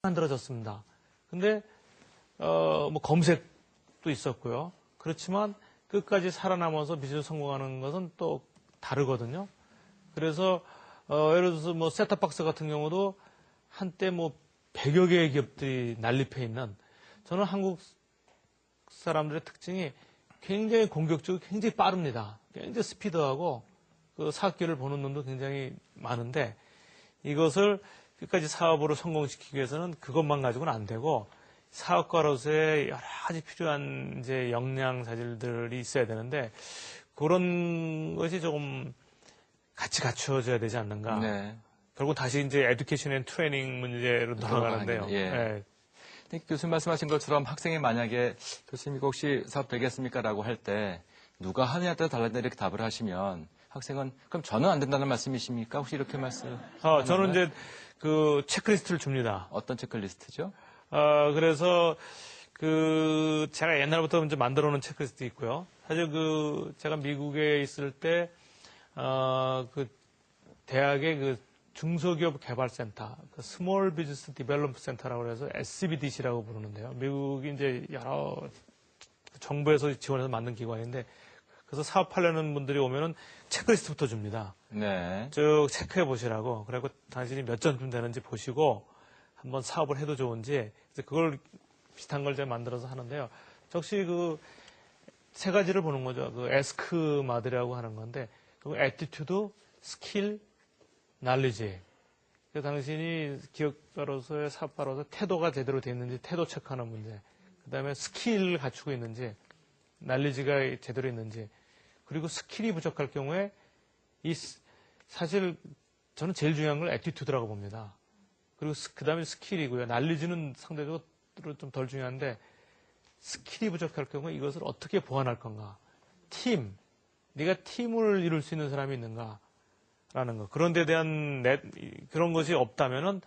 만들어졌습니다. 근데 뭐 검색도 있었고요. 그렇지만 끝까지 살아남아서 비즈니스 성공하는 것은 또 다르거든요. 그래서 예를 들어서 뭐 셋탑박스 같은 경우도 한때 뭐 100여 개의 기업들이 난립해 있는, 저는 한국 사람들의 특징이 굉장히 공격적이고 굉장히 빠릅니다. 굉장히 스피드하고 그 사업기를 보는 눈도 굉장히 많은데, 이것을 끝까지 사업으로 성공시키기 위해서는 그것만 가지고는 안 되고 사업가로서의 여러 가지 필요한 이제 역량 자질들이 있어야 되는데, 그런 것이 조금 같이 갖추어져야 되지 않는가. 네. 결국 다시 이제 에듀케이션 앤 트레이닝 문제로 돌아가는데요. 예. 네. 교수님 말씀하신 것처럼 학생이 만약에 교수님 이거 혹시 사업 되겠습니까? 라고 할 때 누가 하느냐에 따라 달라진다 이렇게 답을 하시면 학생은 그럼 저는 안 된다는 말씀이십니까? 혹시 이렇게 말씀? 저는 이제 그 체크리스트를 줍니다. 어떤 체크리스트죠? 그래서 제가 옛날부터 이제 만들어 놓은 체크리스트 있고요. 사실 제가 미국에 있을 때 대학의 중소기업 개발센터, 스몰 비즈니스 디벨롭먼트 센터라고 해서 SBDC라고 부르는데요. 미국이 이제 여러 정부에서 지원해서 만든 기관인데, 그래서 사업하려는 분들이 오면은 체크리스트부터 줍니다. 네. 쭉 체크해 보시라고. 그리고 당신이 몇 점쯤 되는지 보시고 한번 사업을 해도 좋은지, 그래서 그걸 비슷한 걸 제가 만들어서 하는데요. 역시 세 가지를 보는 거죠. 에스크마드라고 하는 건데, 애티튜드, 스킬, 날리지. 당신이 기업가로서의 사업가로서 태도가 제대로 되어 있는지 태도 체크하는 문제. 그 다음에 스킬을 갖추고 있는지, 날리지가 제대로 있는지. 그리고 스킬이 부족할 경우에 사실 저는 제일 중요한 걸 애티튜드라고 봅니다. 그리고 그 다음에 스킬이고요. 날리지는 상대적으로 좀 덜 중요한데, 스킬이 부족할 경우에 이것을 어떻게 보완할 건가. 네가 팀을 이룰 수 있는 사람이 있는가. 라는 거. 그런 데 대한 그런 것이 없다면은,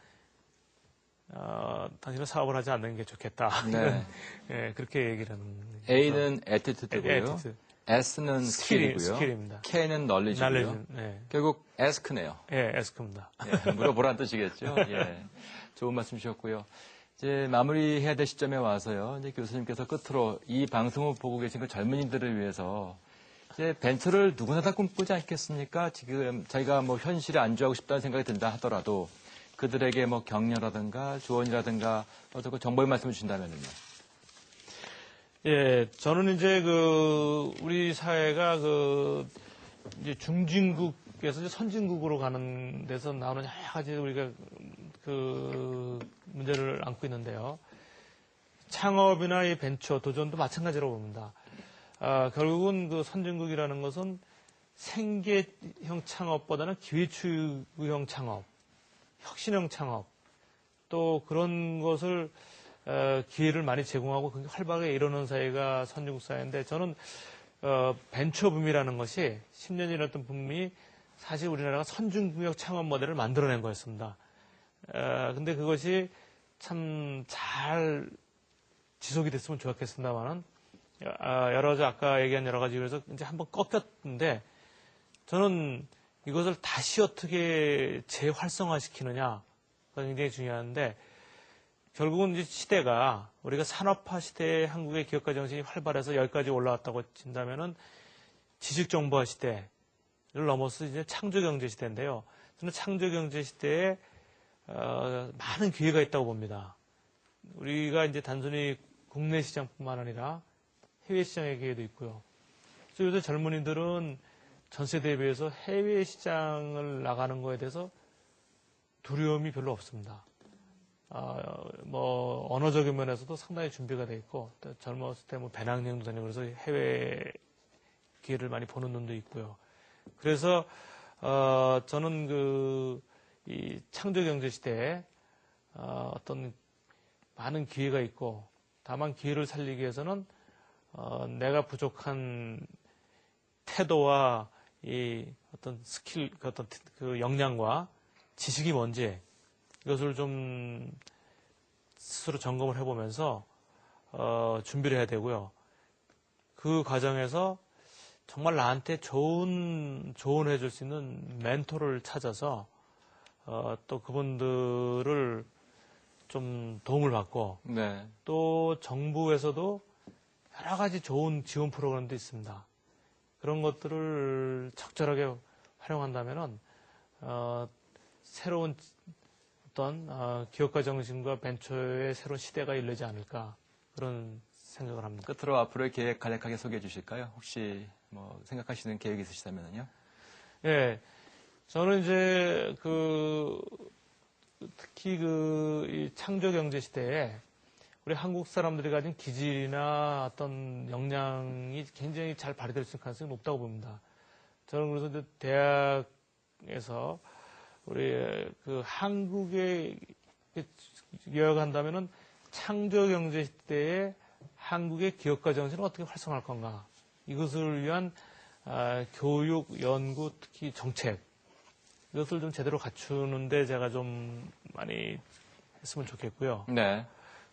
당신은 사업을 하지 않는 게 좋겠다. 네. 예, 그렇게 얘기를 하는. A는 애티튜드고요. 애티튜드. S는 스킬이고요. 스킬입니다. K는 널리지고요. 네. 결국 에스크네요. 예, 에스크입니다. 예, 물어보라는 뜻이겠죠. 예. 좋은 말씀 주셨고요. 이제 마무리해야 될 시점에 와서요. 이제 교수님께서 끝으로 이 방송을 보고 계신 그 젊은이들을 위해서 이제 벤처를 누구나 다 꿈꾸지 않겠습니까? 지금 자기가 뭐 현실에 안주하고 싶다는 생각이 든다 하더라도 그들에게 뭐 격려라든가 조언이라든가 어떤 정보의 말씀을 주신다면요. 예, 저는 이제 우리 사회가 이제 중진국에서 이제 선진국으로 가는 데서 나오는 여러 가지 우리가 문제를 안고 있는데요. 창업이나 이 벤처 도전도 마찬가지라고 봅니다. 결국은 선진국이라는 것은 생계형 창업보다는 기회추구형 창업, 혁신형 창업, 또 그런 것을 기회를 많이 제공하고 활발하게 이루는 사회가 선진국 사회인데, 저는 벤처붐이라는 것이 10년 지났던 붐이 사실 우리나라가 선진국형 창업 모델을 만들어낸 거였습니다. 근데 그것이 참 잘 지속이 됐으면 좋았겠습니다만은, 아까 얘기한 여러 가지 이유에서 이제 한번 꺾였는데, 저는 이것을 다시 어떻게 재활성화시키느냐가 굉장히 중요한데, 결국은 이제 시대가 우리가 산업화 시대에 한국의 기업가 정신이 활발해서 여기까지 올라왔다고 친다면은 지식정보화 시대를 넘어서 이제 창조경제 시대인데요. 저는 창조경제 시대에 많은 기회가 있다고 봅니다. 우리가 이제 단순히 국내 시장뿐만 아니라 해외 시장의 기회도 있고요. 그래서 요새 젊은이들은 전 세대에 비해서 해외 시장을 나가는 거에 대해서 두려움이 별로 없습니다. 언어적인 면에서도 상당히 준비가 돼 있고, 또 젊었을 때 배낭여행도 다니고 그래서 해외 기회를 많이 보는 눈도 있고요. 그래서, 저는 이 창조경제 시대에, 어떤 많은 기회가 있고, 다만 기회를 살리기 위해서는, 내가 부족한 태도와 이 어떤 스킬, 어떤 역량과 지식이 뭔지, 이것을 좀 스스로 점검을 해보면서 준비를 해야 되고요. 그 과정에서 정말 나한테 조언해 줄 수 있는 멘토를 찾아서 또 그분들을 좀 도움을 받고 네. 또 정부에서도 여러 가지 좋은 지원 프로그램도 있습니다. 그런 것들을 적절하게 활용한다면은 새로운 어떤 기업가 정신과 벤처의 새로운 시대가 열리지 않을까 그런 생각을 합니다. 끝으로 앞으로의 계획 간략하게 소개해 주실까요? 혹시 뭐 생각하시는 계획이 있으시다면요? 예, 저는 이제 특히 이 창조 경제 시대에 우리 한국 사람들이 가진 기질이나 어떤 역량이 굉장히 잘 발휘될 수 있는 가능성이 높다고 봅니다. 저는 그래서 이제 대학에서 우리 한국에 요약한다면은 창조 경제 시대에 한국의 기업가 정신을 어떻게 활성화할 건가. 이것을 위한 교육, 연구, 특히 정책 이것을 좀 제대로 갖추는데 제가 좀 많이 했으면 좋겠고요. 네.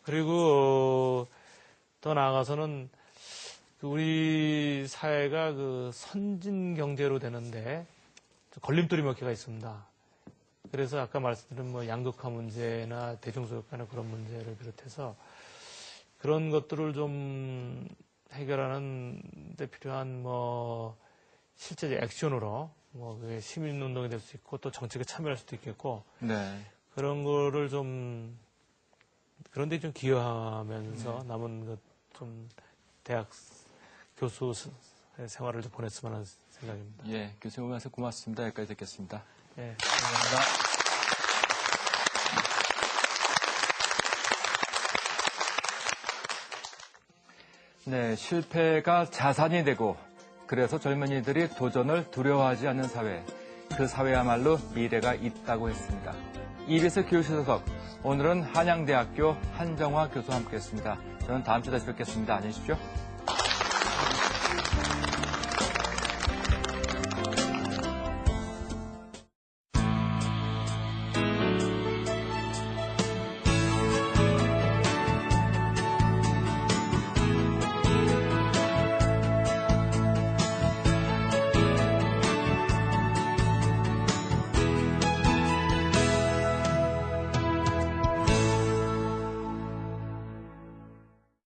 그리고 더 나아가서는 우리 사회가 선진 경제로 되는데 걸림돌이 몇 개가 있습니다. 그래서 아까 말씀드린 뭐 양극화 문제나 대중소득 간의 그런 문제를 비롯해서 그런 것들을 좀 해결하는 데 필요한 실제적 액션으로 그게 시민운동이 될 수 있고 또 정책에 참여할 수도 있겠고 네. 그런 거를 좀 그런 데 좀 기여하면서 남은 좀 대학 교수 생활을 좀 보냈으면 하는 생각입니다. 예, 교수님 말씀 고맙습니다. 여기까지 듣겠습니다. 예, 감사합니다. 네, 실패가 자산이 되고 그래서 젊은이들이 도전을 두려워하지 않는 사회. 그 사회야말로 미래가 있다고 했습니다. EBS 교수석 오늘은 한양대학교 한정화 교수와 함께했습니다. 저는 다음 주에 다시 뵙겠습니다. 안녕히 계십시오.